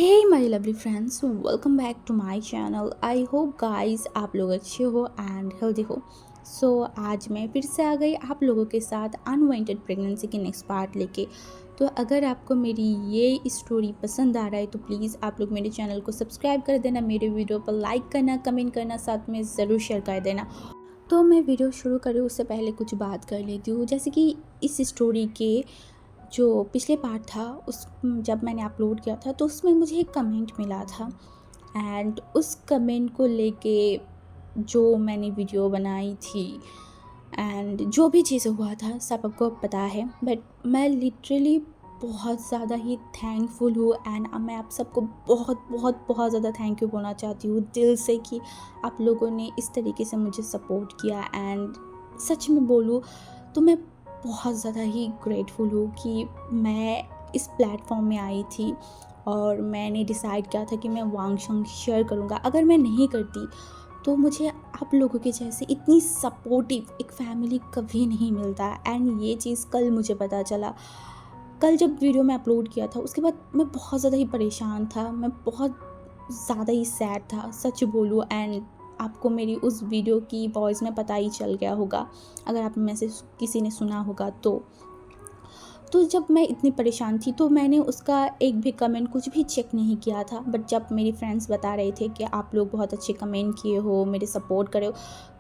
Hey my lovely friends, welcome back to my channel. I hope guys आप लोग अच्छे हो एंड हेल्दी हो। आज मैं फिर से आ गई आप लोगों के साथ अनवांटेड प्रेगनेंसी के नेक्स्ट पार्ट लेके। तो अगर आपको मेरी ये स्टोरी पसंद आ रहा है तो प्लीज़ आप लोग मेरे चैनल को सब्सक्राइब कर देना, मेरे वीडियो पर लाइक करना, कमेंट करना, साथ में ज़रूर शेयर कर देना। तो मैं वीडियो शुरू करूँ उससे पहले कुछ बात कर लेती हूँ, जैसे कि इस स्टोरी के जो पिछले पार्ट था उस जब मैंने अपलोड किया था तो उसमें मुझे एक कमेंट मिला था एंड उस कमेंट को लेके जो मैंने वीडियो बनाई थी एंड जो भी चीज़ें हुआ था सब आपको पता है। बट मैं लिटरली बहुत ज़्यादा ही थैंकफुल हूँ एंड मैं आप सबको बहुत बहुत बहुत ज़्यादा थैंक यू बोलना चाहती हूँ दिल से कि आप लोगों ने इस तरीके से मुझे सपोर्ट किया। एंड सच में बोलूँ तो मैं बहुत ज़्यादा ही ग्रेटफुल हूँ कि मैं इस प्लेटफॉर्म में आई थी और मैंने डिसाइड किया था कि मैं वांगशंग शेयर करूँगा। अगर मैं नहीं करती तो मुझे आप लोगों के जैसे इतनी सपोर्टिव एक फैमिली कभी नहीं मिलता। एंड ये चीज़ कल मुझे पता चला, कल जब वीडियो मैं अपलोड किया था उसके बाद मैं बहुत ज़्यादा ही परेशान था, मैं बहुत ज़्यादा ही सैड था सच बोलूँ। एंड आपको मेरी उस वीडियो की वॉइस में पता ही चल गया होगा अगर आप में से किसी ने सुना होगा तो जब मैं इतनी परेशान थी तो मैंने उसका एक भी कमेंट कुछ भी चेक नहीं किया था। बट जब मेरी फ्रेंड्स बता रहे थे कि आप लोग बहुत अच्छे कमेंट किए हो, मेरे सपोर्ट करे हो,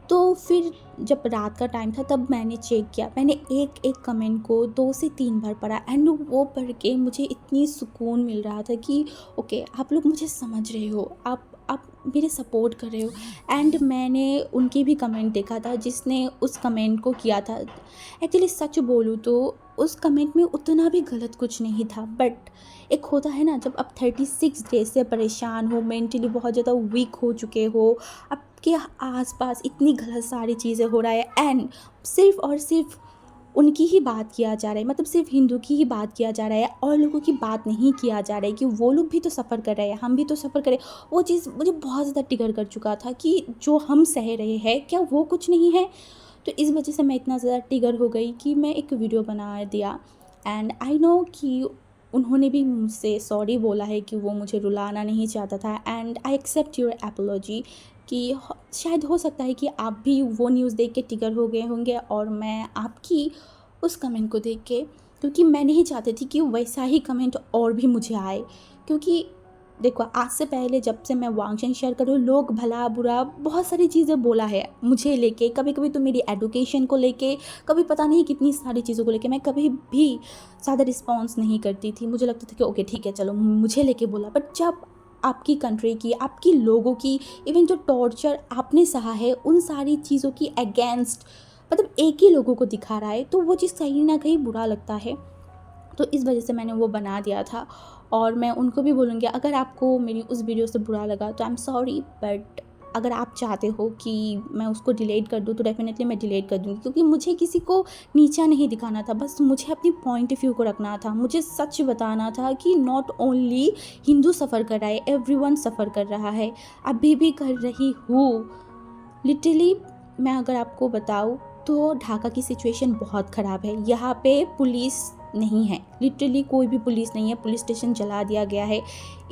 तो फिर जब रात का टाइम था तब मैंने चेक किया। मैंने एक एक कमेंट को 2 से 3 बार पढ़ा एंड वो पढ़ के मुझे इतनी सुकून मिल रहा था कि ओके आप लोग मुझे समझ रहे हो, आप मेरे सपोर्ट कर रहे हो। एंड मैंने उनकी भी कमेंट देखा था जिसने उस कमेंट को किया था। एक्चुअली सच बोलूँ तो उस कमेंट में उतना भी गलत कुछ नहीं था, बट एक होता है ना जब आप 36 डेज से परेशान हो, मेंटली बहुत ज़्यादा वीक हो चुके हो, आपके आसपास इतनी गलत सारी चीज़ें हो रहा है एंड सिर्फ और सिर्फ उनकी ही बात किया जा रहा है, मतलब सिर्फ हिंदू की ही बात किया जा रहा है और लोगों की बात नहीं किया जा रहा है कि वो लोग भी तो सफ़र कर रहे हैं, हम भी तो सफ़र करें। वो चीज़ मुझे बहुत ज़्यादा ट्रिगर कर चुका था कि जो हम सह रहे हैं क्या वो कुछ नहीं है। तो इस वजह से मैं इतना ज़्यादा ट्रिगर हो गई कि मैं एक वीडियो बना दिया। एंड आई नो कि उन्होंने भी मुझसे सॉरी बोला है कि वो मुझे रुलाना नहीं चाहता था and I accept your apology कि शायद हो सकता है कि आप भी वो न्यूज़ देख के ट्रिगर हो गए होंगे और मैं आपकी उस कमेंट को देख के, क्योंकि मैं नहीं चाहती थी कि वैसा ही कमेंट और भी मुझे आए। क्योंकि देखो आज से पहले जब से मैं वांगशन शेयर करूँ लोग भला बुरा बहुत सारी चीज़ें बोला है मुझे लेके, कभी कभी तो मेरी एडुकेशन को लेके, कभी पता नहीं कितनी सारी चीज़ों को लेके मैं कभी भी ज़्यादा रिस्पॉन्स नहीं करती थी। मुझे लगता था कि ओके ठीक है चलो मुझे लेके बोला। बट जब आपकी कंट्री की, आपकी लोगों की, इवन जो टॉर्चर आपने सहा है उन सारी चीज़ों की अगेंस्ट मतलब एक ही लोगों को दिखा रहा है तो वो चीज़ कहीं ना कहीं बुरा लगता है। तो इस वजह से मैंने वो बना दिया था और मैं उनको भी बोलूँगी अगर आपको मेरी उस वीडियो से बुरा लगा तो आई एम सॉरी। बट अगर आप चाहते हो कि मैं उसको डिलीट कर दूँ तो डेफ़िनेटली मैं डिलीट कर दूँगी, क्योंकि मुझे किसी को नीचा नहीं दिखाना था, बस मुझे अपनी पॉइंट ऑफ व्यू को रखना था। मुझे सच बताना था कि नॉट ओनली हिंदू सफ़र कर रहा है, एवरीवन सफ़र कर रहा है, अभी भी कर रही हूँ। लिटरली मैं अगर आपको बताऊँ तो ढाका की सिचुएशन बहुत ख़राब है। यहाँ पे पुलिस नहीं है, लिटरली कोई भी पुलिस नहीं है, पुलिस स्टेशन जला दिया गया है।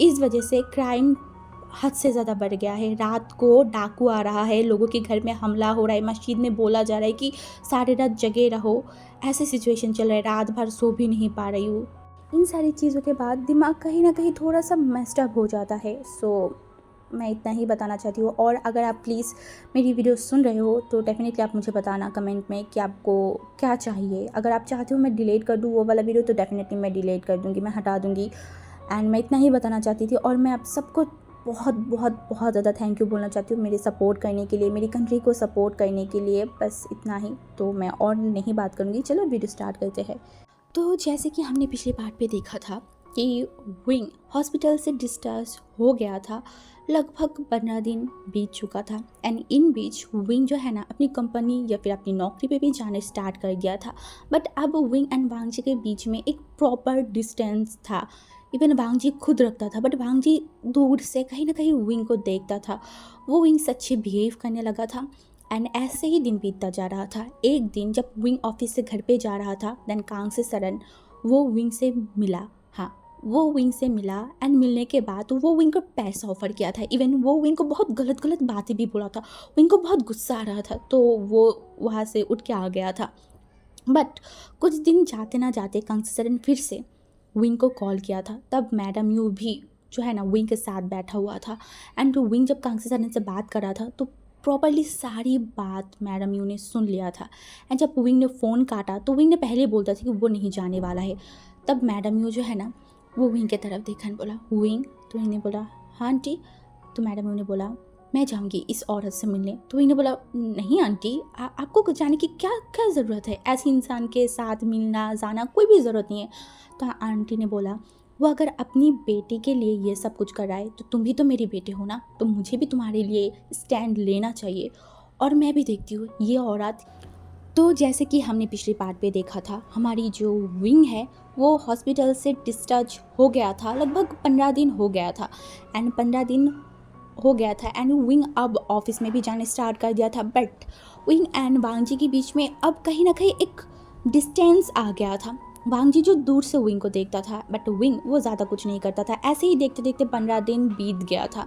इस वजह से क्राइम हद से ज़्यादा बढ़ गया है। रात को डाकू आ रहा है, लोगों के घर में हमला हो रहा है, मस्जिद में बोला जा रहा है कि सारी रात जगे रहो। ऐसे सिचुएशन चल रहा है, रात भर सो भी नहीं पा रही हूँ। इन सारी चीज़ों के बाद दिमाग कहीं ना कहीं थोड़ा सा मेस्ड अप हो जाता है। मैं इतना ही बताना चाहती हूँ। और अगर आप प्लीज़ मेरी वीडियो सुन रहे हो तो डेफ़िनेटली आप मुझे बताना कमेंट में कि आपको क्या चाहिए। अगर आप चाहते हो मैं डिलीट कर दूँ वो वाला वीडियो तो डेफ़िनेटली मैं डिलीट कर दूँगी, मैं हटा दूँगी। एंड मैं इतना ही बताना चाहती थी और मैं आप सबको बहुत बहुत बहुत ज़्यादा थैंक यू बोलना चाहती हूँ मेरे सपोर्ट करने के लिए, मेरी कंट्री को सपोर्ट करने के लिए। बस इतना ही, तो मैं और नहीं बात करूँगी, चलो वीडियो स्टार्ट करते हैं। तो जैसे कि हमने पिछले पार्ट पे देखा था कि विंग हॉस्पिटल से डिस्चार्ज हो गया था, लगभग 15 दिन बीत चुका था एंड इन बीच विंग जो है ना अपनी कंपनी या फिर अपनी नौकरी पे भी जाने स्टार्ट कर गया था। बट अब विंग एंड वांगजी के बीच में एक प्रॉपर डिस्टेंस था। इवन वांगजी खुद रखता था बट वांगजी दूर से कहीं ना कहीं विंग को देखता था। वो विंग से अच्छे बिहेव करने लगा था एंड ऐसे ही दिन बीतता जा रहा था। एक दिन जब विंग ऑफिस से घर पे जा रहा था देन कांग से सडन वो विंग से मिला। हाँ, वो विंग से मिला एंड मिलने के बाद तो वो विंग को पैसा ऑफर किया था। इवन वो विंग को बहुत गलत गलत बातें भी बोला था। विंग को बहुत गुस्सा आ रहा था, तो वो वहाँ से उठ के आ गया था। बट कुछ दिन जाते ना जाते कांग्रेस ने फिर से विंग को कॉल किया था। तब मैडम यू भी जो है ना विंग के साथ बैठा हुआ था। एंड विंग जब कांग्रेस से बात कर रहा था तो प्रॉपरली सारी बात मैडम यू ने सुन लिया था। एंड जब विंग ने फ़ोन काटा तो विंग ने पहले बोलता था कि वो नहीं जाने वाला है। तब मैडम यू जो है ना वो विंग की तरफ देखा, बोला विंग। तो विंग ने बोला हाँ आंटी। तो मैडम यू ने बोला मैं जाऊँगी इस औरत से मिलने। तो विंग ने बोला नहीं आंटी, आपको जाने की क्या क्या ज़रूरत है, ऐसे इंसान के साथ मिलना जाना कोई भी ज़रूरत नहीं है। तो आंटी ने बोला वो अगर अपनी बेटी के लिए ये सब कुछ कर रहा है तो तुम भी तो मेरी बेटी हो ना, तो मुझे भी तुम्हारे लिए स्टैंड लेना चाहिए। और मैं भी देखती हूँ ये औरत, तो जैसे कि हमने पिछले पार्ट पे देखा था, हमारी जो विंग है वो हॉस्पिटल से डिस्चार्ज हो गया था, लगभग 15 दिन हो गया था। एंड 15 दिन हो गया था एंड विंग अब ऑफिस में भी जाने स्टार्ट कर दिया था। बट विंग एंड वांगजी के बीच में अब कहीं ना कहीं एक डिस्टेंस आ गया था। वांगजी जो दूर से विंग को देखता था, बट विंग वो ज़्यादा कुछ नहीं करता था। ऐसे ही देखते देखते 15 दिन बीत गया था।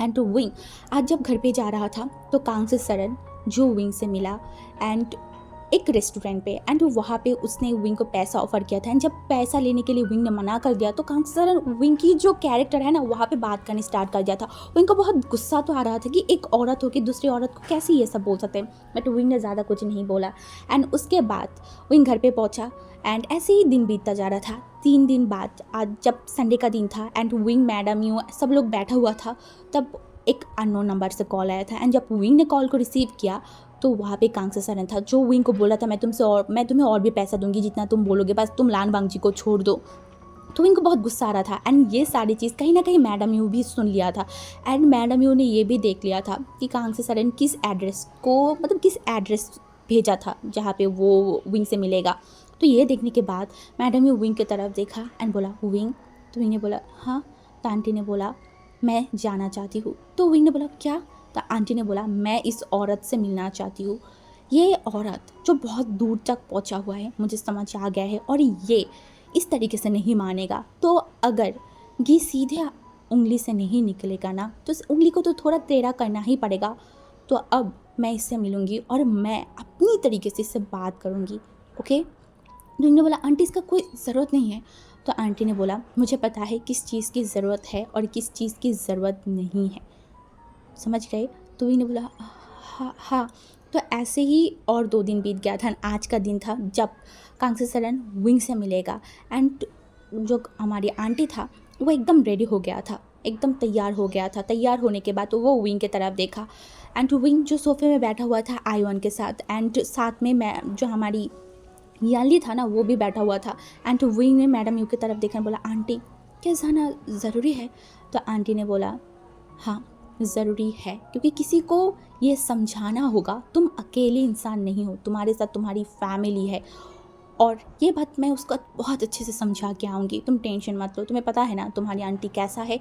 एंड विंग आज जब घर पे जा रहा था तो कांग से सरन जो विंग से मिला एंड एक रेस्टोरेंट पे, एंड वहाँ पे उसने विंग को पैसा ऑफर किया था। एंड जब पैसा लेने के लिए विंग ने मना कर दिया तो कांग से सरन विंग की जो कैरेक्टर है ना वहाँ पे बात करनी स्टार्ट कर दिया था। विंग को बहुत गुस्सा तो आ रहा था कि एक औरत हो कि दूसरी औरत को कैसे ये सब बोल सकते हैं, बट विंग ने ज़्यादा कुछ नहीं बोला। एंड उसके बाद विंग घर पे पहुँचा एंड ऐसे ही दिन बीतता जा रहा था। 3 दिन बाद आज जब संडे का दिन था एंड विंग मैडम यू सब लोग बैठा हुआ था, तब एक अननोन नंबर से कॉल आया था। एंड जब विंग ने कॉल को रिसीव किया तो वहाँ पे कांग से सरन था जो विंग को बोला था मैं तुम्हें और भी पैसा दूंगी जितना तुम बोलोगे, बस तुम लान वांगजी को छोड़ दो। तो विंग को बहुत गुस्सा आ रहा था। एंड ये सारी चीज़ कहीं ना कहीं मैडम यू भी सुन लिया था। एंड मैडम यू ने ये भी देख लिया था कि कांग से सरन किस एड्रेस को, मतलब किस एड्रेस भेजा था जहाँ पे वो विंग से मिलेगा। तो ये देखने के बाद मैडम यू विंग की तरफ देखा एंड बोला विंग। तो विंग ने बोला हाँ। तो आंटी ने बोला मैं जाना चाहती हूँ। तो विंग ने बोला क्या। तो आंटी ने बोला मैं इस औरत से मिलना चाहती हूँ। ये औरत जो बहुत दूर तक पहुँचा हुआ है, मुझे समझ आ गया है, और ये इस तरीके से नहीं मानेगा। तो अगर ये सीधे उंगली से नहीं निकलेगा ना तो इस उंगली को तो थोड़ा टेढ़ा करना ही पड़ेगा। तो अब मैं इससे मिलूँगी और मैं अपनी तरीके से इससे बात करूँगी, ओके। तो इन्होंने बोला आंटी इसका कोई ज़रूरत नहीं है। तो आंटी ने बोला मुझे पता है किस चीज़ की ज़रूरत है और किस चीज़ की ज़रूरत नहीं है, समझ गए। तो इन्होंने बोला हाँ हाँ। तो ऐसे ही और 2 दिन बीत गया था। आज का दिन था जब कांग से सरन विंग से मिलेगा। एंड जो हमारी आंटी था वो एकदम रेडी हो गया था, एकदम तैयार हो गया था। तैयार होने के बाद तो वो विंग की तरफ देखा एंड विंग जो सोफे में बैठा हुआ था आईवन के साथ, एंड साथ में मैं जो हमारी याली था ना वो भी बैठा हुआ था। एंड विंग ने मैडम यू की तरफ देखा, बोला आंटी क्या जाना ज़रूरी है। तो आंटी ने बोला हाँ ज़रूरी है, क्योंकि किसी को ये समझाना होगा तुम अकेले इंसान नहीं हो, तुम्हारे साथ तुम्हारी फैमिली है। और ये बात मैं उसको बहुत अच्छे से समझा के आऊँगी, तुम टेंशन मत लो, तुम्हें पता है ना तुम्हारी आंटी कैसा है।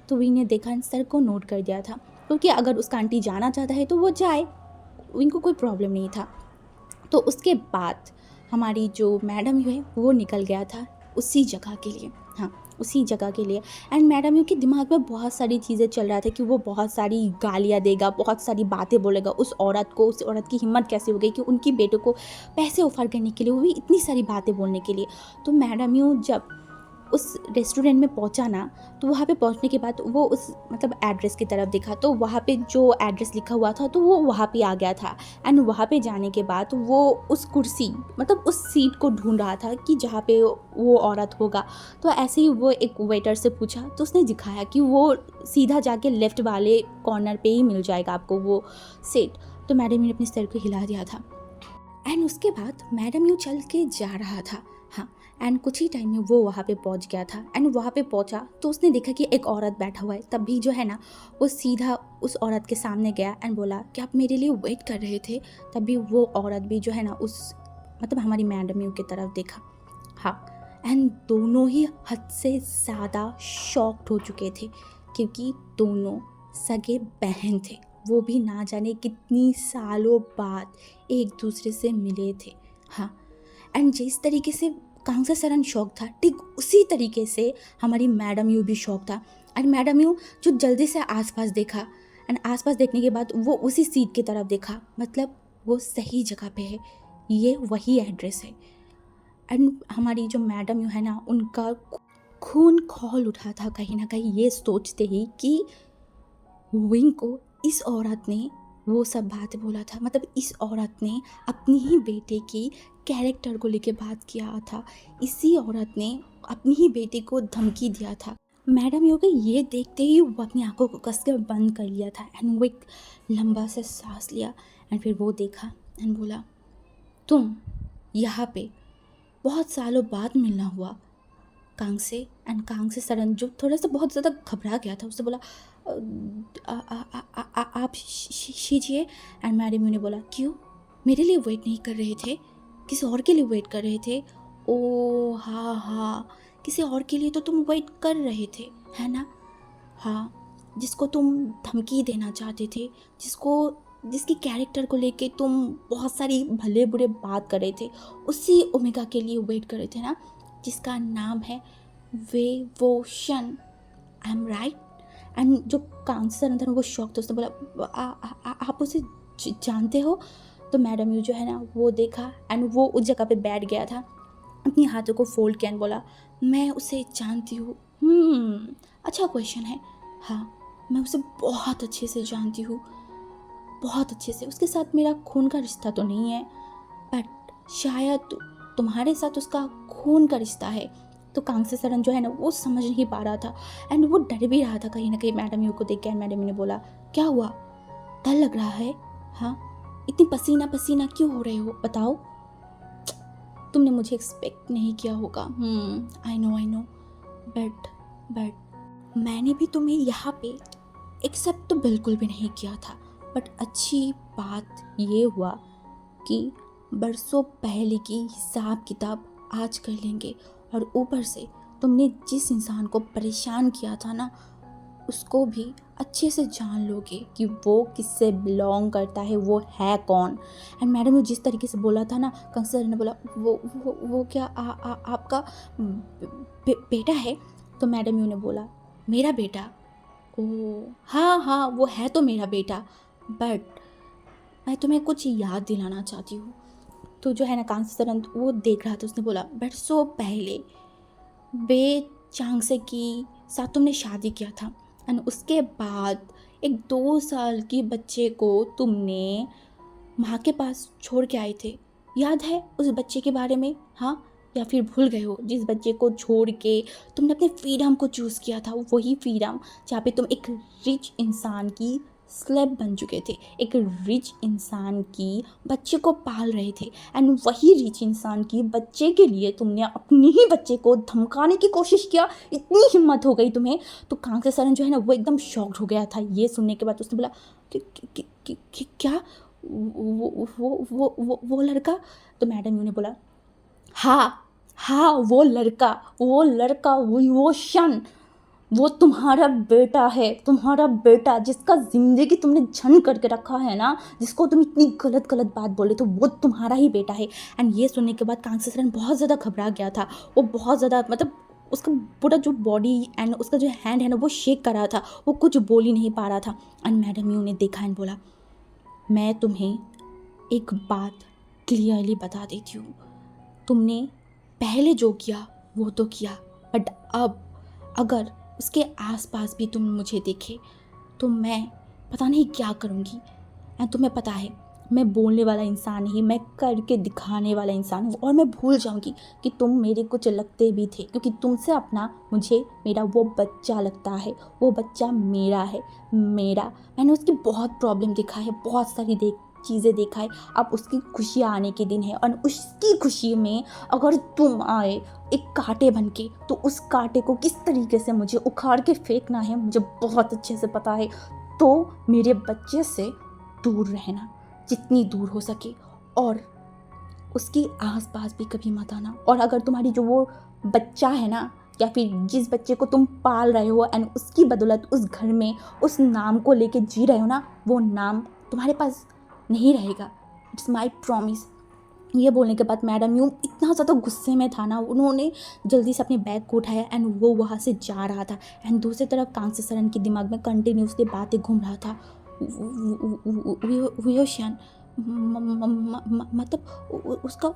तो विंग ने देखा सर को नोट कर दिया था, क्योंकि अगर उसका आंटी जाना चाहता है तो वो जाए, विंग को कोई प्रॉब्लम नहीं था। तो उसके बाद हमारी जो मैडम यू है वो निकल गया था उसी जगह के लिए, हाँ उसी जगह के लिए। एंड मैडम यू के दिमाग में बहुत सारी चीज़ें चल रहा था कि वो बहुत सारी गालियाँ देगा, बहुत सारी बातें बोलेगा उस औरत को। उस औरत की हिम्मत कैसे हो गई कि उनकी बेटे को पैसे ऑफर करने के लिए, वो भी इतनी सारी बातें बोलने के लिए। तो मैडम यू जब उस रेस्टोरेंट में पहुंचा ना, तो वहाँ पे पहुंचने के बाद वो उस मतलब एड्रेस की तरफ देखा, तो वहाँ पे जो एड्रेस लिखा हुआ था तो वो वहाँ पे आ गया था। एंड वहाँ पे जाने के बाद वो उस कुर्सी मतलब उस सीट को ढूंढ रहा था कि जहाँ पे वो औरत होगा। तो ऐसे ही वो एक वेटर से पूछा तो उसने दिखाया कि वो सीधा जाके लेफ़्ट वाले कॉर्नर पे ही मिल जाएगा आपको वो सीट। तो मैडम ने अपने सर को हिला दिया था। एंड उसके बाद मैडम यू चल के जा रहा था, हाँ। एंड कुछ ही टाइम में वो वहाँ पे पहुँच गया था। एंड वहाँ पे पहुँचा तो उसने देखा कि एक औरत बैठा हुआ है। तब भी जो है ना वो सीधा उस औरत के सामने गया एंड बोला कि आप मेरे लिए वेट कर रहे थे। तब भी वो औरत भी जो है ना उस मतलब हमारी मैडम यू की तरफ देखा, हाँ। एंड दोनों ही हद से ज़्यादा शॉक्ड हो चुके थे, क्योंकि दोनों सगे बहन थे, वो भी ना जाने कितनी सालों बाद एक दूसरे से मिले थे, हाँ। एंड जिस तरीके से कांगसा सरन शौक था, ठीक उसी तरीके से हमारी मैडम यू भी शौक था। एंड मैडम यू जो जल्दी से आसपास देखा, एंड आसपास देखने के बाद वो उसी सीट की तरफ देखा, मतलब वो सही जगह पे है, ये वही एड्रेस है। एंड हमारी जो मैडम यू है ना, उनका खून खौल उठा था कहीं ना कहीं ये सोचते ही कि विंग को इस औरत ने वो सब बात बोला था, मतलब इस औरत ने अपनी ही बेटे की कैरेक्टर को लेके बात किया था, इसी औरत ने अपनी ही बेटे को धमकी दिया था। मैडम योगी ये देखते ही वो अपनी आंखों को कस कर बंद कर लिया था, एंड वो एक लंबा सा सांस लिया, एंड फिर वो देखा एंड बोला, तुम यहाँ पे बहुत सालों बाद मिलना हुआ कांगसे। एंड कांगसे सरन जो थोड़ा सा बहुत ज़्यादा घबरा गया था, उससे बोला, आप शीजिए। एंड मैडम ने बोला, क्यों, मेरे लिए वेट नहीं कर रहे थे, किसी और के लिए वेट कर रहे थे? ओ हाँ हाँ, किसी और के लिए तो तुम वेट कर रहे थे, है ना? हाँ, जिसको तुम धमकी देना चाहते थे, जिसकी कैरेक्टर को लेके तुम बहुत सारी भले बुरे बात कर रहे थे, उसी ओमेगा के लिए वेट कर रहे थे ना, जिसका नाम है वेवोशन। I am right? एंड जो कांसर अंदर वो शौक था, उसने बोला, आप उसे जानते हो? तो मैडम यू जो है ना वो देखा, एंड वो उस जगह पे बैठ गया था, अपनी हाथों को फोल्ड किया, बोला, मैं उसे जानती हूँ। अच्छा क्वेश्चन है। हाँ, मैं उसे बहुत अच्छे से जानती हूँ, बहुत अच्छे से। उसके साथ मेरा खून का रिश्ता तो नहीं है, बट शायद तुम्हारे साथ उसका खून का रिश्ता है। तो कांगसे सरन जो है ना वो समझ नहीं पा रहा था, एंड वो डर भी रहा था कहीं ना कहीं मैडम यू को देख के। मैडम ने बोला, क्या हुआ, डर लग रहा है? हाँ, इतनी पसीना पसीना क्यों हो रहे हो, बताओ? तुमने मुझे एक्सपेक्ट नहीं किया होगा। आई नो, बट मैंने भी तुम्हें यहाँ पे एक्सेप्ट तो बिल्कुल भी नहीं किया था। बट अच्छी बात ये हुआ कि बरसों पहले की हिसाब किताब आज कर लेंगे, और ऊपर से तुमने जिस इंसान को परेशान किया था ना, उसको भी अच्छे से जान लोगे कि वो किससे बिलोंग करता है, वो है कौन। एंड मैडम ने जिस तरीके से बोला था ना, कंसर ने बोला, वो क्या आपका बेटा है? तो मैडम यू ने बोला, मेरा बेटा? ओह हाँ, वो है तो मेरा बेटा, बट मैं तुम्हें कुछ याद दिलाना चाहती हूँ। तो जो है ना कांसर वो देख रहा था, उसने बोला, बरसों पहले बे चांगसे की साथ तुमने शादी किया था, एंड उसके बाद एक 2 साल की बच्चे को तुमने माँ के पास छोड़ के आए थे। याद है उस बच्चे के बारे में? हाँ, या फिर भूल गए हो? जिस बच्चे को छोड़ के तुमने अपने फ्रीडम को चूज़ किया था, वही फ्रीडम जहाँ पे तुम एक रिच इंसान की स्लेब बन चुके थे, एक रिच इंसान की बच्चे को पाल रहे थे, एंड वही रिच इंसान की बच्चे के लिए तुमने अपने ही बच्चे को धमकाने की कोशिश किया। इतनी हिम्मत हो गई तुम्हें? तो कांगसे सरन जो है ना वो एकदम शॉक्ड हो गया था ये सुनने के बाद। उसने बोला कि क्या वो लड़का? तो मैडम ने बोला, हाँ, वो लड़का वो शन, वो तुम्हारा बेटा है, तुम्हारा बेटा जिसका ज़िंदगी तुमने झंड करके रखा है ना, जिसको तुम इतनी गलत बात बोले, तो वो तुम्हारा ही बेटा है। एंड ये सुनने के बाद कांगसे सरन बहुत ज़्यादा घबरा गया था, वो बहुत ज़्यादा, मतलब उसका पूरा जो बॉडी एंड उसका जो हैंड है ना वो शेक कर रहा था, वो कुछ बोल ही नहीं पा रहा था। एंड मैडम यू ने देखा एंड बोला, मैं तुम्हें एक बात क्लियरली बता देती हूँ, तुमने पहले जो किया वो तो किया, बट अब अगर उसके आसपास भी तुम मुझे देखे तो मैं पता नहीं क्या करूँगी। एंड तुम्हें पता है मैं बोलने वाला इंसान नहीं, मैं करके दिखाने वाला इंसान हूँ, और मैं भूल जाऊँगी कि तुम मेरे कुछ लगते भी थे, क्योंकि तुमसे अपना मुझे मेरा वो बच्चा लगता है, वो बच्चा मेरा है, मेरा। मैंने उसकी बहुत प्रॉब्लम देखा है, बहुत सारी चीज़ें देखा है। अब उसकी खुशी आने के दिन है, और उसकी खुशी में अगर तुम आए एक कांटे बन के, तो उस कांटे को किस तरीके से मुझे उखाड़ के फेंकना है मुझे बहुत अच्छे से पता है। तो मेरे बच्चे से दूर रहना, जितनी दूर हो सके, और उसके आसपास भी कभी मत आना। और अगर तुम्हारी जो वो बच्चा है ना, या फिर जिस बच्चे को तुम पाल रहे हो एंड उसकी बदौलत उस घर में उस नाम को लेके जी रहे हो ना, वो नाम तुम्हारे पास नहीं रहेगा। It's my promise. ये बोलने के बाद मैडम यूँ इतना ज़्यादा गुस्से में था ना, उन्होंने जल्दी से अपने बैग को उठाया एंड वो वहाँ से जा रहा था। एंड दूसरी तरफ कांस्य सरन के दिमाग में कंटिन्यूसली बातें घूम रहा था। वियोशियन मतलब उसका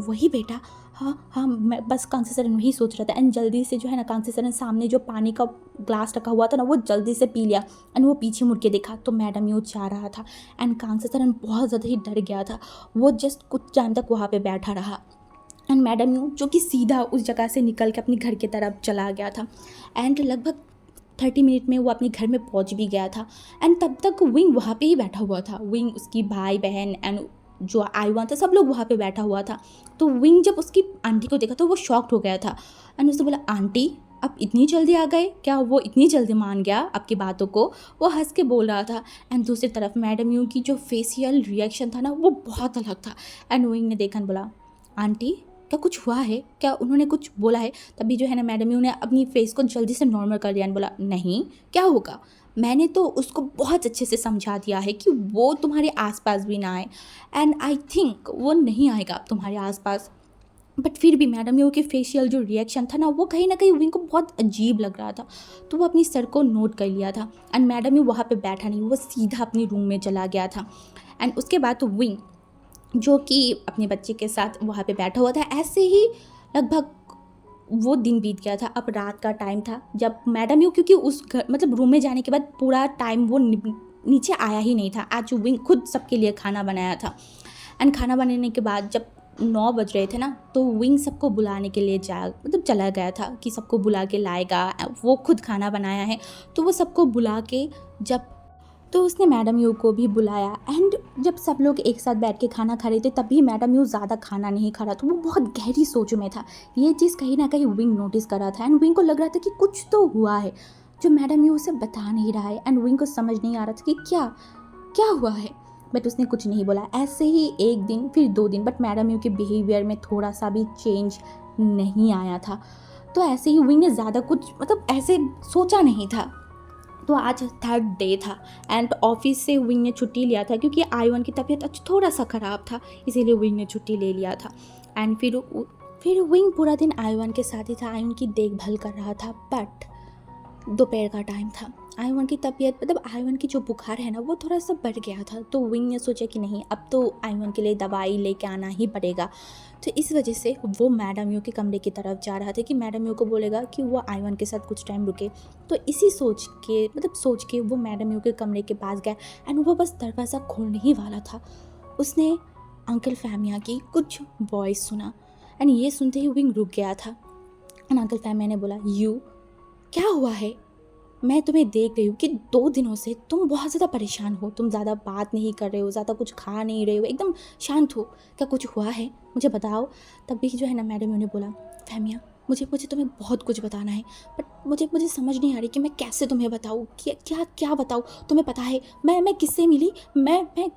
वही बेटा। हाँ हाँ, मैं बस कांस्य सरन वही सोच रहा था। एंड जल्दी से जो है ना, कांस्य सरन सामने जो पानी का ग्लास रखा हुआ था ना, वो जल्दी से पी लिया। एंड वो पीछे मुड़ के देखा तो मैडम यूँ जा रहा था। एंड कांस्य सरन बहुत ज़्यादा ही डर गया था। वो जस्ट कुछ टाइम तक वहाँ पे बैठा रहा। एंड मैडम यूँ जो कि सीधा उस जगह से निकल के अपने घर की तरफ चला गया था। एंड लगभग 30 मिनट में वो अपने घर में पहुंच भी गया था। एंड तब तक विंग वहाँ पे ही बैठा हुआ था। विंग, उसकी भाई बहन एंड जो आईवान था, सब लोग वहाँ पे बैठा हुआ था। तो विंग जब उसकी आंटी को देखा तो वो शॉक्ड हो गया था। एंड उसने बोला, आंटी आप इतनी जल्दी आ गए क्या? वो इतनी जल्दी मान गया आपकी बातों को? वो हंस के बोल रहा था। एंड दूसरी तरफ मैडम यू की जो फेशियल रिएक्शन था ना, वो बहुत अलग था। एंड विंग ने देखा, बोला, आंटी क्या कुछ हुआ है क्या? उन्होंने कुछ बोला है? तभी जो है ना, मैडम यू ने अपनी फेस को जल्दी से नॉर्मल कर दिया एंड बोला, नहीं क्या होगा, मैंने तो उसको बहुत अच्छे से समझा दिया है कि वो तुम्हारे आसपास भी ना आए। एंड आई थिंक वो नहीं आएगा अब तुम्हारे आसपास। बट फिर भी मैडम यू के फेशियल जो रिएक्शन था ना, वो कहीं ना कहीं विंग को बहुत अजीब लग रहा था। तो वो अपनी सर को नोट कर लिया था। एंड मैडम यू वहाँ पे बैठा नहीं, वो सीधा अपनी रूम में चला गया था। एंड उसके बाद तो विंग जो कि अपने बच्चे के साथ वहाँ पे बैठा हुआ था, ऐसे ही लगभग वो दिन बीत गया था। अब रात का टाइम था जब मैडम यू, क्योंकि उस घर मतलब रूम में जाने के बाद पूरा टाइम वो नीचे आया ही नहीं था। आज विंग खुद सबके लिए खाना बनाया था। एंड खाना बनाने के बाद जब 9 बज रहे थे ना, तो विंग सबको बुलाने के लिए चला गया था कि सबको बुला के लाएगा। वो खुद खाना बनाया है तो वो सबको बुला के जब तो उसने मैडम यू को भी बुलाया। एंड जब सब लोग एक साथ बैठ के खाना खा रहे थे, तभी मैडम यू ज़्यादा खाना नहीं खा रहा था। वो बहुत गहरी सोच में था। ये चीज़ कहीं ना कहीं विंग नोटिस कर रहा था। एंड विंग को लग रहा था कि कुछ तो हुआ है जो मैडम यू उसे बता नहीं रहा है। एंड विंग को समझ नहीं आ रहा था कि क्या क्या हुआ है। बट उसने कुछ नहीं बोला। ऐसे ही एक दिन, फिर 2 दिन, बट मैडम यू के बिहेवियर में थोड़ा सा भी चेंज नहीं आया था। तो ऐसे ही विंग ने ज़्यादा कुछ मतलब ऐसे सोचा नहीं था। तो आज 3rd डे था। एंड ऑफिस से विंग ने छुट्टी लिया था क्योंकि आईवन की तबीयत आज थोड़ा सा ख़राब था, इसीलिए विंग ने छुट्टी ले लिया था। एंड फिर विंग पूरा दिन आईवन के साथ ही था, आईवन की देखभाल कर रहा था। बट दोपहर का टाइम था। आईवन की तबीयत मतलब आईवन की जो बुखार है ना, वो थोड़ा सा बढ़ गया था। तो विंग ने सोचा कि नहीं, अब तो आईवन के लिए दवाई लेके आना ही पड़ेगा। तो इस वजह से वो मैडम यू के कमरे की तरफ जा रहा था कि मैडम यू को बोलेगा कि वो आईवन के साथ कुछ टाइम रुके। तो इसी सोच के वो मैडम यू के कमरे के पास गया। एंड वो बस दरवाज़ा खोलने ही वाला था, उसने अंकल फैमिया की कुछ वॉइस सुना। एंड ये सुनते ही विंग रुक गया था। एंड अंकल फैमिया ने बोला, यू क्या हुआ है? मैं तुम्हें देख रही हूँ कि 2 दिनों से तुम बहुत ज़्यादा परेशान हो। तुम ज़्यादा बात नहीं कर रहे हो, ज़्यादा कुछ खा नहीं रहे हो, एकदम शांत हो। क्या कुछ हुआ है? मुझे बताओ। तभी जो है ना, मैडम ने बोला, फैमिया मुझे तुम्हें बहुत कुछ बताना है, बट मुझे समझ नहीं आ रही कि मैं कैसे तुम्हें बताऊँ। क्या बताऊँ? तुम्हें पता है मैं किससे मिली? मैं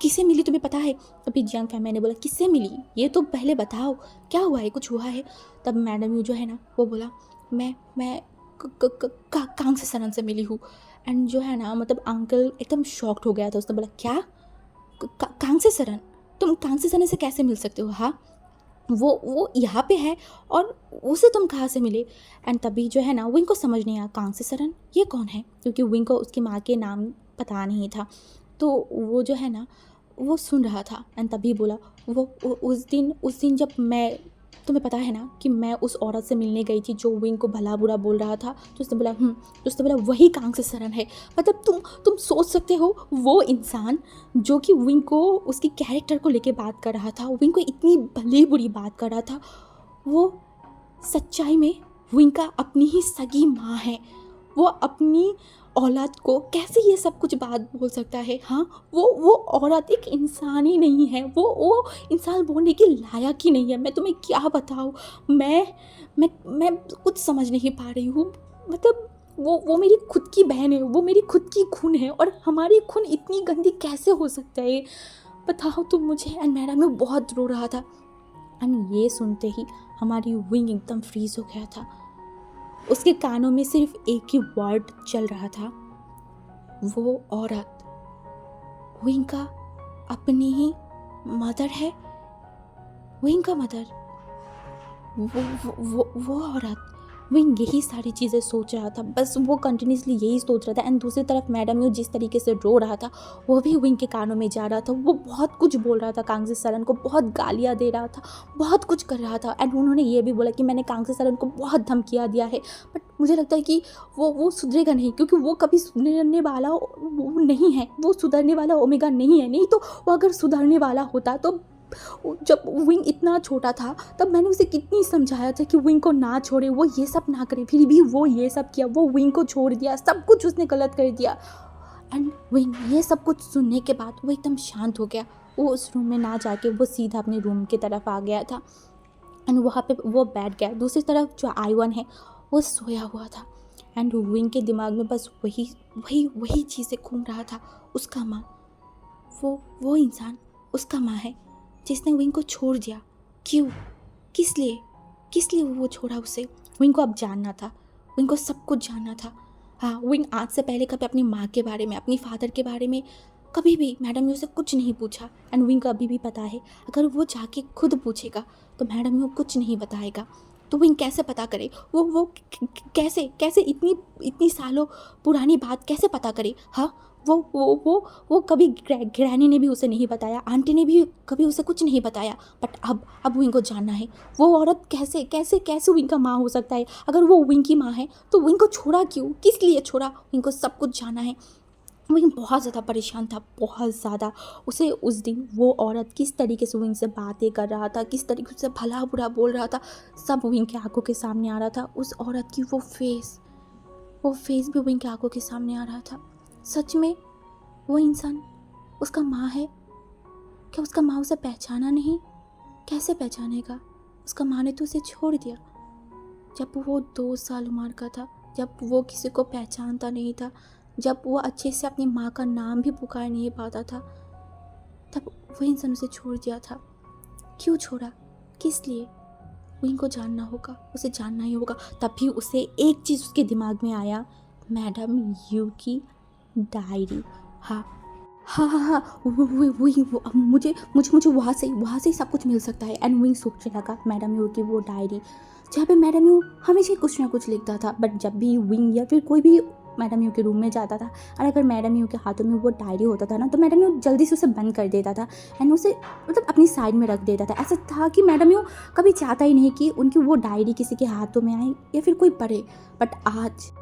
किससे मिली तुम्हें पता है? अभी जियांग फैमिया ने बोला, किससे मिली ये तो पहले बताओ, क्या हुआ है, कुछ हुआ है? तब मैडम यू जो है ना, वो बोला, मैं कांस्य सरन से मिली हूँ। एंड जो है ना, मतलब अंकल एकदम शॉक्ड हो गया था। उसने बोला, क्या? कांस्य सरन? तुम कांस्य सरन से कैसे मिल सकते हो? हाँ, वो यहाँ पे है और उसे तुम कहाँ से मिले? एंड तभी जो है ना, विंग को समझ नहीं आया, कांस्य सरन ये कौन है? क्योंकि विंग को उसकी माँ के नाम पता नहीं था। तो वो जो है ना, वो सुन रहा था। एंड तभी बोला, उस दिन जब मैं, तुम्हें पता है ना कि मैं उस औरत से मिलने गई थी जो विंग को भला बुरा बोल रहा था। तो उसने बोला, तो उसने बोला, वही कांस्य सरन है। मतलब तुम सोच सकते हो, वो इंसान जो कि विंग को उसकी कैरेक्टर को लेके बात कर रहा था, विंग को इतनी भली बुरी बात कर रहा था, वो सच्चाई में विंग का अपनी ही सगी माँ है। वो अपनी औलाद को कैसे ये सब कुछ बात बोल सकता है? हाँ, वो औरत एक इंसान ही नहीं है, वो इंसान बोलने की लायक ही नहीं है। मैं तुम्हें क्या बताऊँ? मैं कुछ समझ नहीं पा रही हूँ। मतलब वो मेरी खुद की बहन है, वो मेरी खुद की खून है, और हमारी खून इतनी गंदी कैसे हो सकता है? बताओ तुम मुझे। एंड मेरा मैं बहुत रो रहा था। एंड ये सुनते ही हमारी विंग एकदम फ्रीज हो गया था। उसके कानों में सिर्फ एक ही वर्ड चल रहा था, वो औरत विंग का अपनी ही मदर है विंग का मदर, वो औरत। विंग यही सारी चीज़ें सोच रहा था, बस वो कंटिन्यूसली यही सोच रहा था। एंड दूसरी तरफ मैडम यू जिस तरीके से रो रहा था वो भी विंग के कानों में जा रहा था। वो बहुत कुछ बोल रहा था कांगजी सरन को, बहुत गालियाँ दे रहा था, बहुत कुछ कर रहा था। एंड उन्होंने ये भी बोला कि मैंने कांगजी सरन को बहुत धमकियाँ दिया है, बट मुझे लगता है कि वो सुधरेगा नहीं, क्योंकि वो कभी सुधरने वाला वो नहीं है, वो सुधरने वाला ओमेगा नहीं है। नहीं तो वो अगर सुधरने वाला होता तो जब विंग इतना छोटा था तब मैंने उसे कितनी समझाया था कि विंग को ना छोड़े, वो ये सब ना करे, फिर भी वो ये सब किया, वो विंग को छोड़ दिया, सब कुछ उसने गलत कर दिया। एंड विंग ये सब कुछ सुनने के बाद वो एकदम शांत हो गया। वो उस रूम में ना जाके वो सीधा अपने रूम की तरफ आ गया था। एंड वहाँ पे वो बैठ गया। दूसरी तरफ जो आईवन है वो सोया हुआ था। एंड विंग के दिमाग में बस वही वही वही चीज़ें घूम रहा था। उसका माँ, वो इंसान उसका माँ है जिसने विंग को छोड़ दिया। क्यों? किस लिए वो छोड़ा उसे? विंग को अब जानना था, विंग को सब कुछ जानना था। हाँ, विंग आज से पहले कभी अपनी माँ के बारे में, अपनी फादर के बारे में कभी भी मैडम यू से कुछ नहीं पूछा। एंड विंग को अभी भी पता है अगर वो जाके खुद पूछेगा तो मैडम यू कुछ नहीं बताएगा। तो विंग कैसे पता करे? वो कैसे इतनी सालों पुरानी बात कैसे पता करे? हाँ, वो कभी ग्रैनी ने भी उसे नहीं बताया, आंटी ने भी कभी उसे कुछ नहीं बताया। बट अब विंग को जानना है वो औरत कैसे कैसे कैसे विंग का माँ हो सकता है। अगर वो विंग की माँ है तो विंग को छोड़ा क्यों, किस लिए छोड़ा? विंग को सब कुछ जानना है। विंग बहुत ज़्यादा परेशान था, बहुत ज़्यादा। उसे उस दिन वो औरत किस तरीके से विंग से बातें कर रहा था, किस तरीके से भला बुरा बोल रहा था, सब विंग की आंखों के सामने आ रहा था। उस औरत की वो फेस भी विंग की आंखों के सामने आ रहा था। सच में वो इंसान उसका माँ है क्या? उसका माँ उसे पहचाना नहीं? कैसे पहचानेगा? उसका माँ ने तो उसे छोड़ दिया जब वो 2 साल उम्र का था, जब वो किसी को पहचानता नहीं था, जब वो अच्छे से अपनी माँ का नाम भी पुकार नहीं पाता था, तब वो इंसान उसे छोड़ दिया था। क्यों छोड़ा? किस लिए? वो इनको जानना होगा, उसे जानना ही होगा। तभी उसे एक चीज़ उसके दिमाग में आया, मैडम यू की डायरी। हाँ हाँ, वही वो अब मुझे वहाँ से ही सब कुछ मिल सकता है। एंड वही सोचने लगा मैडम यू की वो डायरी, जहाँ पे मैडम यू हमेशा कुछ ना कुछ लिखता था। बट जब भी विंग या फिर कोई भी मैडम यू के रूम में जाता था और अगर मैडम यू के हाथों में वो डायरी होता था ना, तो मैडम यू जल्दी से उसे बंद कर देता था एंड उसे मतलब अपनी साइड में रख देता था। ऐसा था कि मैडम यू कभी चाहता ही नहीं कि उनकी वो डायरी किसी के हाथों में आए या फिर कोई पढ़े। बट आज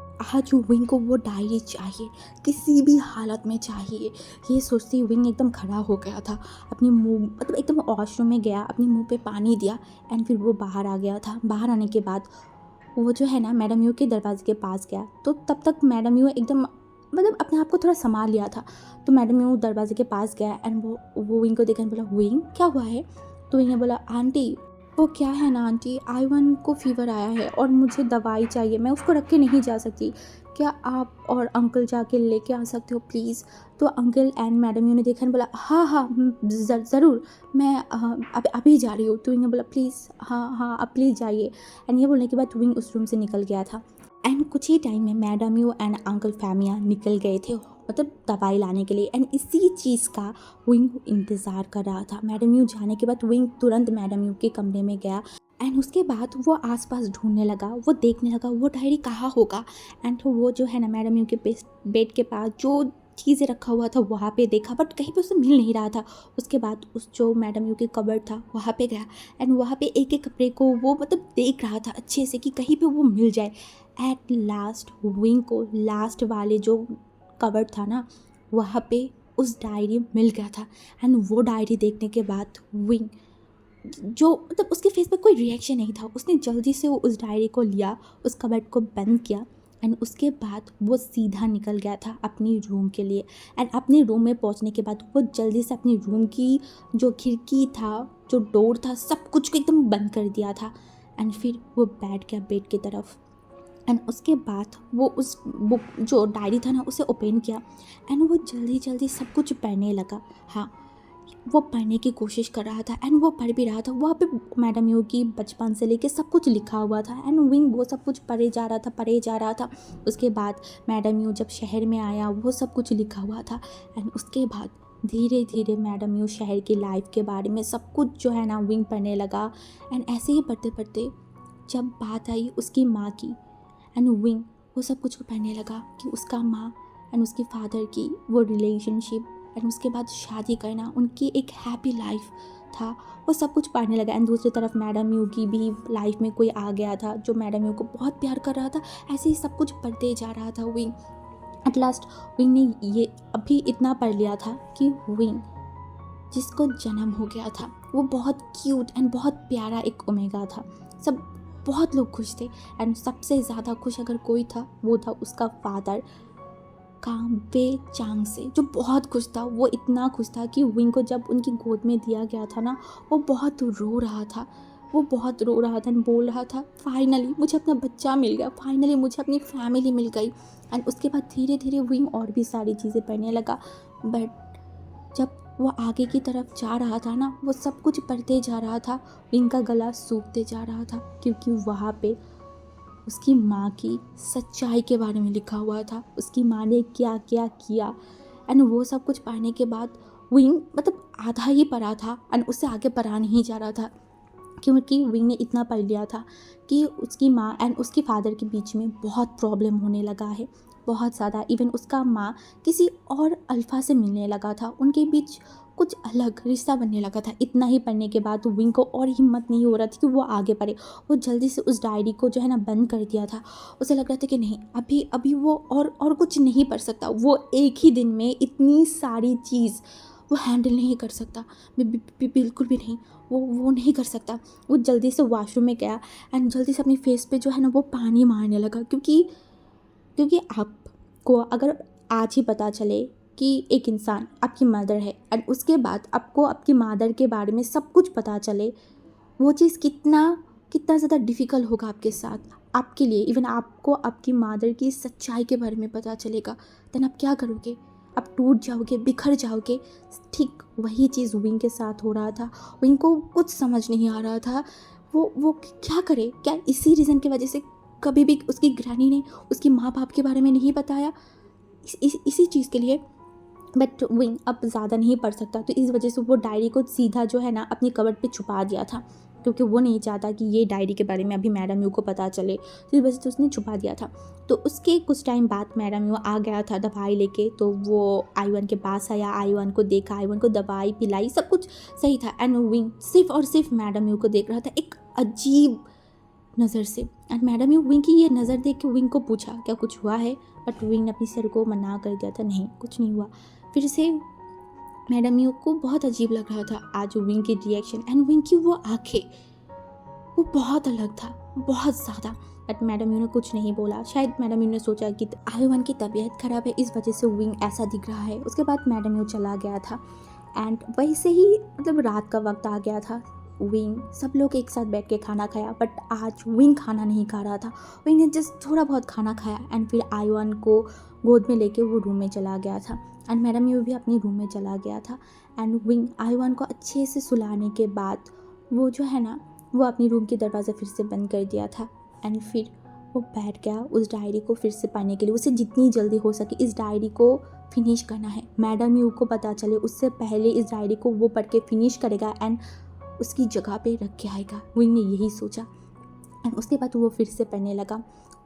विंग को वो डायरी चाहिए, किसी भी हालत में चाहिए। ये सोचते ही विंग एकदम खड़ा हो गया था, अपनी मुंह मतलब एकदम वॉशरूम में गया, अपने मुंह पे पानी दिया एंड फिर वो बाहर आ गया था। बाहर आने के बाद वो जो है ना मैडम यू के दरवाजे के पास गया, तो तब तक मैडम यू एकदम मतलब अपने आप को थोड़ा संभाल लिया था। तो मैडम यू दरवाजे के पास गया एंड वो विंग को देखकर बोला, विंग क्या हुआ है? तो विंग ने बोला, आंटी वो क्या है ना आंटी, आईवन को फीवर आया है और मुझे दवाई चाहिए, मैं उसको रख के नहीं जा सकती, क्या आप और अंकल जाके लेके आ सकते हो प्लीज़? तो अंकल एंड मैडम यू ने देखा बोला, हाँ ज़रूर, मैं अभी जा रही हूँ। तो विंग ने बोला, प्लीज़ हाँ आप प्लीज़ जाइए। एंड ये बोलने के बाद विंग उस रूम से निकल गया था। एंड कुछ ही टाइम में मैडम यू एंड अंकल फैमिया निकल गए थे मतलब दवाई लाने के लिए। एंड इसी चीज़ का विंग इंतज़ार कर रहा था। मैडम यू जाने के बाद विंग तुरंत मैडम यू के कमरे में गया एंड उसके बाद वो आसपास ढूंढने लगा, वो देखने लगा वो डायरी कहाँ होगा। एंड वो जो है ना मैडम यू के बेड के पास जो चीज़ें रखा हुआ था वहाँ पे देखा, बट कहीं पे उसे मिल नहीं रहा था। उसके बाद उस जो मैडम यू के कबर्ड था वहाँ पे गया एंड वहाँ पे एक एक कपड़े को वो मतलब देख रहा था अच्छे से कि कहीं पे वो मिल जाए। एट लास्ट विंग को लास्ट वाले जो कबर्ड था ना वहाँ पे उस डायरी मिल गया था। एंड वो डायरी देखने के बाद विंग जो मतलब उसके फेस पर कोई रिएक्शन नहीं था, उसने जल्दी से वो उस डायरी को लिया, उस कबर्ड को बंद किया एंड उसके बाद वो सीधा निकल गया था अपनी रूम के लिए। एंड अपने रूम में पहुंचने के बाद वो जल्दी से अपनी रूम की जो खिड़की था, जो डोर था, सब कुछ को एकदम बंद कर दिया था। एंड फिर वो बैठ गया बेड की तरफ एंड उसके बाद वो उस बुक जो डायरी था ना उसे ओपन किया एंड वो जल्दी सब कुछ पढ़ने लगा। हाँ, वो पढ़ने की कोशिश कर रहा था एंड वो पढ़ भी रहा था। वहाँ पे मैडम यू की बचपन से लेके सब कुछ लिखा हुआ था एंड विंग वो सब कुछ पढ़े जा रहा था। उसके बाद मैडम यू जब शहर में आया वो सब कुछ लिखा हुआ था एंड उसके बाद धीरे धीरे मैडम यू शहर की लाइफ के बारे में सब कुछ जो है ना विंग पढ़ने लगा। एंड ऐसे ही पढ़ते पढ़ते जब बात आई उसकी माँ की, एंड विंग वो सब कुछ पढ़ने लगा कि उसका माँ एंड उसके फादर की वो रिलेशनशिप एंड उसके बाद शादी करना, उनकी एक हैप्पी लाइफ था, वो सब कुछ पढ़ने लगा। एंड दूसरी तरफ मैडम यू की भी लाइफ में कोई आ गया था जो मैडम यू को बहुत प्यार कर रहा था। ऐसे ही सब कुछ पढ़ते जा रहा था विंग। एट लास्ट विंग ने ये अभी इतना पढ़ लिया था कि विंग जिसको जन्म हो गया था वो बहुत क्यूट एंड बहुत प्यारा एक ओमेगा था। सब बहुत लोग खुश थे एंड सबसे ज़्यादा खुश अगर कोई था वो था उसका फादर कांग बे चांग से, जो बहुत खुश था। वो इतना खुश था कि विंग को जब उनकी गोद में दिया गया था ना, वो बहुत रो रहा था। वो बहुत रो रहा था एंड बोल रहा था फाइनली मुझे अपना बच्चा मिल गया, फाइनली मुझे अपनी फैमिली मिल गई। एंड उसके बाद धीरे धीरे विंग और भी सारी चीज़ें पढ़ने लगा। बट जब वो आगे की तरफ जा रहा था ना, वो सब कुछ पढ़ते जा रहा था, विंग का गला सूखते जा रहा था क्योंकि वहाँ पे उसकी माँ की सच्चाई के बारे में लिखा हुआ था, उसकी माँ ने क्या क्या किया। एंड वो सब कुछ पढ़ने के बाद विंग मतलब आधा ही पढ़ा था एंड उससे आगे पढ़ा नहीं जा रहा था क्योंकि विंग ने इतना पढ़ लिया था कि उसकी माँ एंड उसके फादर के बीच में बहुत प्रॉब्लम होने लगा है, बहुत ज़्यादा। इवन उसका माँ किसी और अल्फ़ा से मिलने लगा था, उनके बीच कुछ अलग रिश्ता बनने लगा था। इतना ही पढ़ने के बाद विंग को और हिम्मत नहीं हो रहा थी कि वो आगे पढ़े। वो जल्दी से उस डायरी को जो है ना बंद कर दिया था। उसे लग रहा था कि नहीं, अभी अभी वो और कुछ नहीं पढ़ सकता। वो एक ही दिन में इतनी सारी चीज़ वो हैंडल नहीं कर सकता, बिल्कुल भी नहीं। वो नहीं कर सकता। वो जल्दी से वॉशरूम में गया एंड जल्दी से अपनी फेस पे जो है ना वो पानी मारने लगा क्योंकि आपको अगर आज ही पता चले कि एक इंसान आपकी मदर है एंड उसके बाद आपको आपकी मदर के बारे में सब कुछ पता चले, वो चीज़ कितना कितना ज़्यादा डिफ़िकल्ट होगा आपके साथ, आपके लिए। इवन आपको आपकी मदर की सच्चाई के बारे में पता चलेगा, देन आप क्या करोगे? आप टूट जाओगे, बिखर जाओगे। ठीक वही चीज़ विंग के साथ हो रहा था। विंग को कुछ समझ नहीं आ रहा था वो क्या करे। क्या इसी रीज़न की वजह से कभी भी उसकी ग्रैनी ने उसकी माँ बाप के बारे में नहीं बताया? इसी चीज़ के लिए। बट विंग अब ज़्यादा नहीं पढ़ सकता, तो इस वजह से वो डायरी को सीधा जो है ना अपनी कबर्ड पे छुपा दिया था क्योंकि वो नहीं चाहता कि ये डायरी के बारे में अभी मैडम यू को पता चले, तो इस वजह से उसने छुपा दिया था। तो उसके कुछ टाइम बाद मैडम यू आ गया था दवाई लेके, तो वो आईवन के पास आया, आईवन को देखा, आईवन को दवाई पिलाई, सब कुछ सही था। एंड विंग सिर्फ और सिर्फ मैडम यू को देख रहा था एक अजीब नज़र से। एंड मैडम यू विंग की ये नज़र देख के विंग को पूछा क्या कुछ हुआ है, बट विंग ने अपनी सर को मना कर दिया था, नहीं कुछ नहीं हुआ। फिर से मैडम यू को बहुत अजीब लग रहा था आज विंग की रिएक्शन एंड विंग की वो आंखें, वो बहुत अलग था, बहुत ज़्यादा। बट मैडम यू ने कुछ नहीं बोला। शायद मैडम यू ने सोचा कि आयुवन की तबीयत खराब है, इस वजह से विंग ऐसा दिख रहा है। उसके बाद मैडम यू चला गया था एंड वैसे ही मतलब रात का वक्त आ गया था। विंग सब लोग एक साथ बैठ के खाना खाया, बट आज विंग खाना नहीं खा रहा था। विंग ने जस्ट थोड़ा बहुत खाना खाया एंड फिर आयुवन को गोद में लेके वो रूम में चला गया था एंड मैडम यू भी अपने रूम में चला गया था। एंड विंग आयुवन को अच्छे से सुलाने के बाद वो जो है ना वो अपनी रूम की दरवाज़ा फिर से बंद कर दिया था एंड फिर वो बैठ गया उस डायरी को फिर से पढ़ने के लिए। उसे जितनी जल्दी हो सके इस डायरी को फिनिश करना है। मैडम यू को पता चले उससे पहले इस डायरी को वो पढ़ के फिनिश करेगा एंड उसकी जगह पे रख के आएगा। विंग ने यही सोचा एंड उसके बाद वो फिर से पढ़ने लगा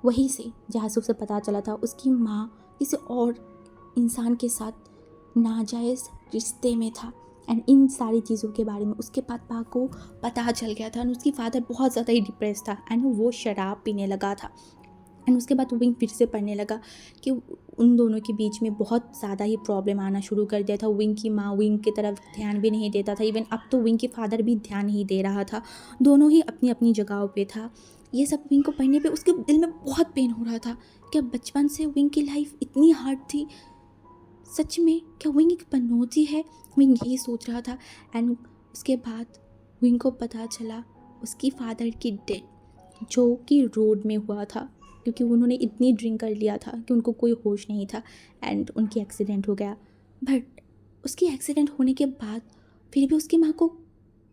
वहीं से जहाँ से उसे पता चला था उसकी माँ किसी और इंसान के साथ नाजायज़ रिश्ते में था। एंड इन सारी चीज़ों के बारे में उसके पापा को पता चल गया था एंड उसकी फादर बहुत ज़्यादा ही डिप्रेस था एंड वो शराब पीने लगा था। एंड उसके बाद विंग फिर से पढ़ने लगा कि उन दोनों के बीच में बहुत ज़्यादा ही प्रॉब्लम आना शुरू कर दिया था। विंग की माँ विंग की तरफ ध्यान भी नहीं देता था, इवन अब तो विंग के फादर भी ध्यान नहीं दे रहा था। दोनों ही अपनी अपनी जगहों पे था। ये सब विंग को पढ़ने पे उसके दिल में बहुत पेन हो रहा था। क्या बचपन से विंग की लाइफ इतनी हार्ड थी? सच में क्या विंग एक पनौती है? विंग यही सोच रहा था। एंड उसके बाद विंग को पता चला उसकी फादर की डेथ जो कि रोड में हुआ था क्योंकि उन्होंने इतनी ड्रिंक कर लिया था कि उनको कोई होश नहीं था एंड उनकी एक्सीडेंट हो गया। बट उसकी एक्सीडेंट होने के बाद फिर भी उसकी माँ को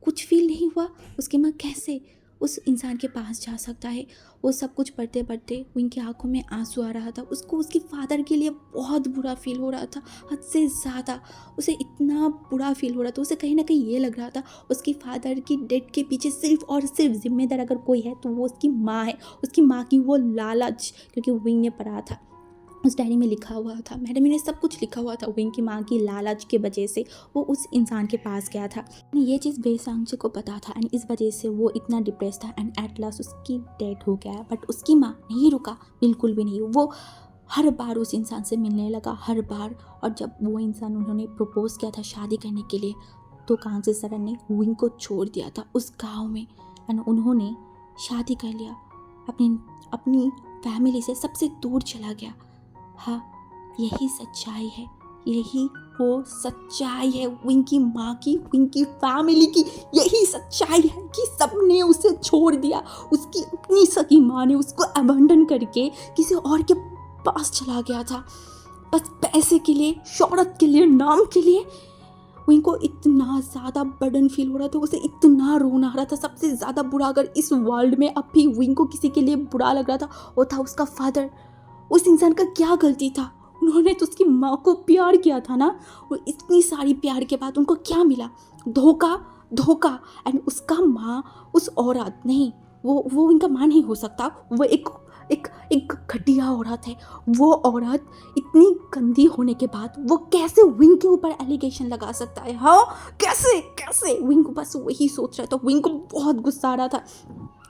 कुछ फील नहीं हुआ। उसकी माँ कैसे उस इंसान के पास जा सकता है। वो सब कुछ पढ़ते पढ़ते उनकी आंखों में आंसू आ रहा था। उसको उसके फादर के लिए बहुत बुरा फील हो रहा था, हद से ज़्यादा। उसे इतना बुरा फील हो रहा था, उसे कहीं ना कहीं ये लग रहा था उसकी फादर की डेथ के पीछे सिर्फ और सिर्फ जिम्मेदार अगर कोई है तो वो उसकी माँ है। उसकी माँ की वो लालच, क्योंकि विंग ने पढ़ा था, उस डायरी में लिखा हुआ था, मैडम ने सब कुछ लिखा हुआ था, विंग की माँ की लालच की वजह से वो उस इंसान के पास गया था। ये चीज़ बेसांग को पता था एंड इस वजह से वो इतना डिप्रेस था एंड एट लास्ट उसकी डेथ हो गया। बट उसकी माँ नहीं रुका, बिल्कुल भी नहीं। वो हर बार उस इंसान से मिलने लगा, हर बार। और जब वो इंसान उन्होंने प्रपोज किया था शादी करने के लिए, तो कांसी सरन ने विंग को छोड़ दिया था उस गाँव में एंड उन्होंने शादी कर लिया, अपनी अपनी फैमिली से सबसे दूर चला गया। हाँ, यही सच्चाई है, यही वो सच्चाई है विंग की माँ की, विंग की फैमिली की। यही सच्चाई है कि सबने उसे छोड़ दिया। उसकी अपनी सगी माँ ने उसको अबंडन करके किसी और के पास चला गया था, बस पैसे के लिए, शोहरत के लिए, नाम के लिए। विंग को इतना ज़्यादा बर्डन फील हो रहा था, उसे इतना रोना आ रहा था। सबसे ज़्यादा बुरा अगर इस वर्ल्ड में अब भी विंग को किसी के लिए बुरा लग रहा था, वो था उसका फादर। उस इंसान का क्या गलती था? उन्होंने तो उसकी माँ को प्यार किया था ना। और इतनी सारी प्यार के बाद उनको क्या मिला? धोखा, धोखा। एंड उसका माँ उस औरत नहीं, वो इनका माँ नहीं हो सकता। वो एक एक एक घटिया औरत है। वो औरत इतनी गंदी होने के बाद वो कैसे विंग के ऊपर एलिगेशन लगा सकता है? हाँ, कैसे कैसे? विंग बस वही सोच रहा था। विंग को बहुत गुस्सा आ रहा था,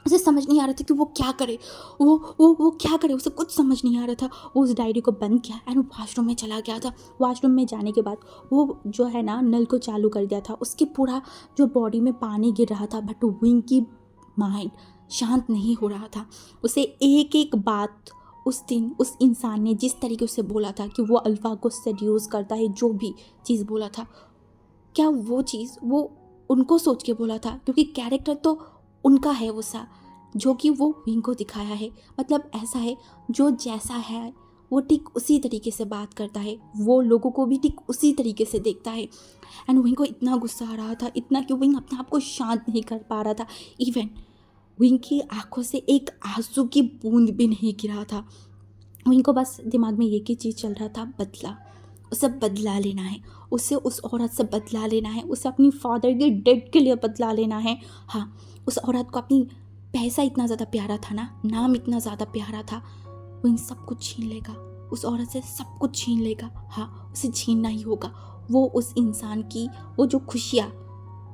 उसे समझ नहीं आ रहा था कि वो क्या करे, वो क्या करे, उसे कुछ समझ नहीं आ रहा था। वो उस डायरी को बंद किया एंड वो वॉशरूम में चला गया था। वॉशरूम में जाने के बाद वो जो है ना नल को चालू कर दिया था। उसके पूरा जो बॉडी में पानी गिर रहा था, बट विंग की माइंड शांत नहीं हो रहा था। उसे एक एक बात उस दिन उस इंसान ने जिस तरीके से बोला था कि वो अल्फा को सेड्यूस करता है, जो भी चीज़ बोला था, क्या वो चीज़ वो उनको सोच के बोला था? क्योंकि कैरेक्टर तो उनका है वो सा, जो कि वो विंग को दिखाया है। मतलब ऐसा है, जो जैसा है वो ठीक उसी तरीके से बात करता है, वो लोगों को भी ठीक उसी तरीके से देखता है। एंड विंग को इतना गुस्सा आ रहा था, इतना कि विंग अपने आप को शांत नहीं कर पा रहा था। इवन विंग की आंखों से एक आंसू की बूंद भी नहीं गिरा था। विंग को बस दिमाग में एक ही चीज़ चल रहा था, बदला। उसे बदला लेना है, उसे उस औरत से बदला लेना है, उसे अपनी फादर के डेथ के लिए बदला लेना है। हाँ, उस औरत को अपनी पैसा इतना ज़्यादा प्यारा था ना, नाम इतना ज़्यादा प्यारा था, वो इन सब कुछ छीन लेगा, उस औरत से सब कुछ छीन लेगा। हाँ, उसे छीनना ही होगा। वो उस इंसान की वो जो खुशियाँ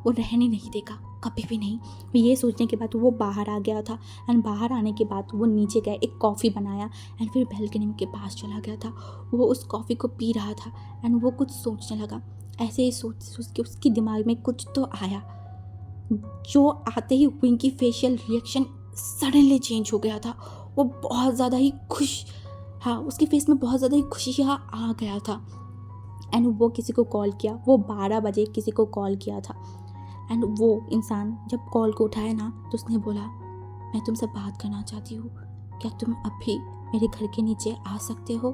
वो रहने नहीं देगा, कभी भी नहीं। ये सोचने के बाद वो बाहर आ गया था एंड बाहर आने के बाद वो नीचे गया, एक कॉफ़ी बनाया एंड फिर बैल्कनी के पास चला गया था। वो उस कॉफ़ी को पी रहा था एंड वो कुछ सोचने लगा। ऐसे ही सोच सोच के उसके दिमाग में कुछ तो आया, जो आते ही विंग की फेशियल रिएक्शन सडनली चेंज हो गया था। वो बहुत ज़्यादा ही खुश, हाँ, उसके फेस में बहुत ज़्यादा ही खुशियाँ आ गया था। एंड वो किसी को कॉल किया, वो 12 बजे किसी को कॉल किया था। एंड वो इंसान जब कॉल को उठाया ना, तो उसने बोला, मैं तुमसे बात करना चाहती हूँ, क्या तुम अभी मेरे घर के नीचे आ सकते हो?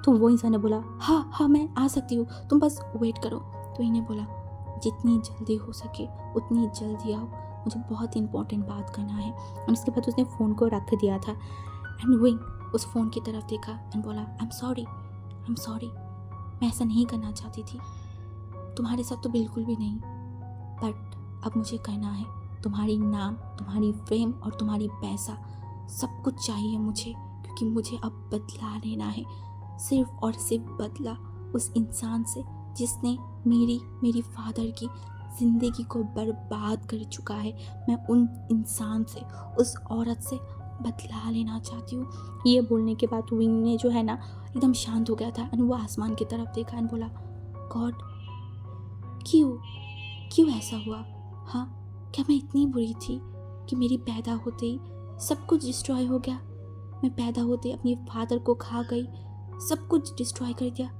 तो वो इंसान ने बोला, हाँ हाँ मैं आ सकती हूँ, तुम बस वेट करो। तो इन्हें बोला, जितनी जल्दी हो सके उतनी जल्दी आओ, मुझे बहुत इंपॉर्टेंट बात करना है। और उसके बाद उसने फ़ोन को रख दिया था एंड विंग उस फ़ोन की तरफ देखा एंड बोला, आई एम सॉरी, मैं ऐसा नहीं करना चाहती थी, तुम्हारे साथ तो बिल्कुल भी नहीं, बट अब मुझे करना है। तुम्हारी नाम, तुम्हारी फेम और तुम्हारी पैसा सब कुछ चाहिए मुझे, क्योंकि मुझे अब बदला लेना है, सिर्फ और सिर्फ बदला उस इंसान से जिसने मेरी फादर की ज़िंदगी को बर्बाद कर चुका है। मैं उन इंसान से, उस औरत से बदला लेना चाहती हूँ। ये बोलने के बाद विंग ने जो है ना एकदम शांत हो गया था एंड वो आसमान की तरफ देखा एंड बोला, गॉड, क्यों ऐसा हुआ? हाँ, क्या मैं इतनी बुरी थी कि मेरी पैदा होते ही सब कुछ डिस्ट्रॉय हो गया? मैं पैदा होते अपने फादर को खा गई, सब कुछ डिस्ट्रॉय कर दिया।